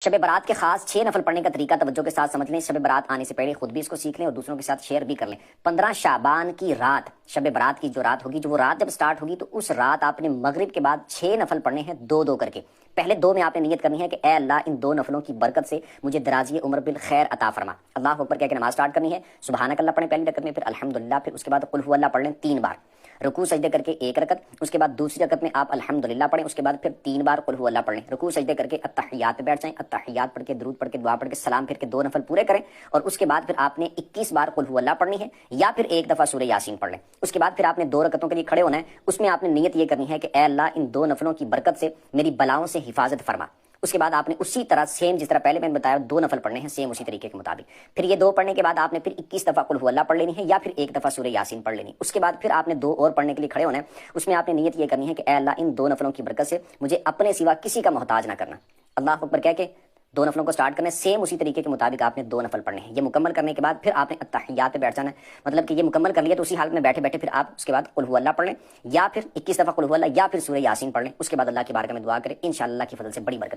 شب برات کے خاص 6 نفل پڑھنے کا طریقہ توجہ کے ساتھ سمجھ لیں. شب برات آنے سے پہلے خود بھی اس کو سیکھ لیں اور دوسروں کے ساتھ شیئر بھی کر لیں. 15 شعبان کی رات، شب برات کی جو رات ہوگی، جو وہ رات جب سٹارٹ ہوگی تو اس رات آپ نے مغرب کے بعد 6 نفل پڑھنے ہیں، 2 کر کے. پہلے 2 میں آپ نے نیت کرنی ہے کہ اے اللہ ان 2 نفلوں کی برکت سے مجھے درازی عمر بالخیر عطا فرما. اللہ اکبر کہہ کے نماز سٹارٹ کرنی ہے. سبحانک اللہ پڑھیں پہلی رکعت میں، پھر الحمدللہ، پھر اس کے بعد قل هو اللہ پڑھ لیں 3 بار. رکوع سجدے کر کے 1 رکعت، اس کے بعد دوسری رکعت میں آپ الحمدللہ پڑھیں، اس کے بعد پھر 3 بار قل هو اللہ پڑھ لیں. رکوع سجدے کر کے التحیات پہ بیٹھ جائیں، التحیات پڑھ کے درود پڑھ کے دعا پڑھ کے سلام پھر کے 2 نفل پورے کریں، اور اس کے بعد پھر آپ نے 21 بار قل هو اللہ پڑھنی ہے یا پھر 1 دفعہ سورہ یاسین پڑھ لیں. اس کے بعد پھر آپ نے 2 رکعتوں کے لیے کھڑے ہونا ہے. اس میں آپ نے نیت یہ کرنی ہے کہ اے اللہ ان 2 نفلوں کی برکت سے میری بلاؤں سے حفاظت فرما. اس کے بعد آپ نے اسی طرح سیم جس طرح پہلے میں نے بتایا 2 نفل پڑھنے ہیں، سیم اسی طریقے کے مطابق. پھر یہ 2 پڑھنے کے بعد آپ نے پھر 21 دفعہ قل هو اللہ پڑھ لینی ہے یا پھر 1 دفعہ سورہ یاسین پڑھ لینی. اس کے بعد پھر آپ نے 2 اور پڑھنے کے لیے کھڑے ہونا ہے. اس میں آپ نے نیت یہ کرنی ہے کہ اے اللہ ان 2 نفلوں کی برکت سے مجھے اپنے سوا کسی کا محتاج نہ کرنا. اللہ اکبر کہہ کے 2 نفلوں کو سٹارٹ کرنا ہے. سیم اسی طریقے کے مطابق آپ نے 2 نفل پڑھنے ہیں. یہ مکمل کرنے کے بعد پھر آپ نے التحیات پہ بیٹھ جانا ہے. مطلب کہ یہ مکمل کر لیا تو اسی حالت میں بیٹھے بیٹھے پھر آپ اس کے بعد قل هو اللہ پڑھ لیں یا پھر 21 دفعہ قل هو اللہ یا پھر سورہ یاسین پڑھ لیں. اس کے بعد اللہ کی بارگاہ میں دعا کریں، انشاءاللہ کی فضل سے بڑی برکت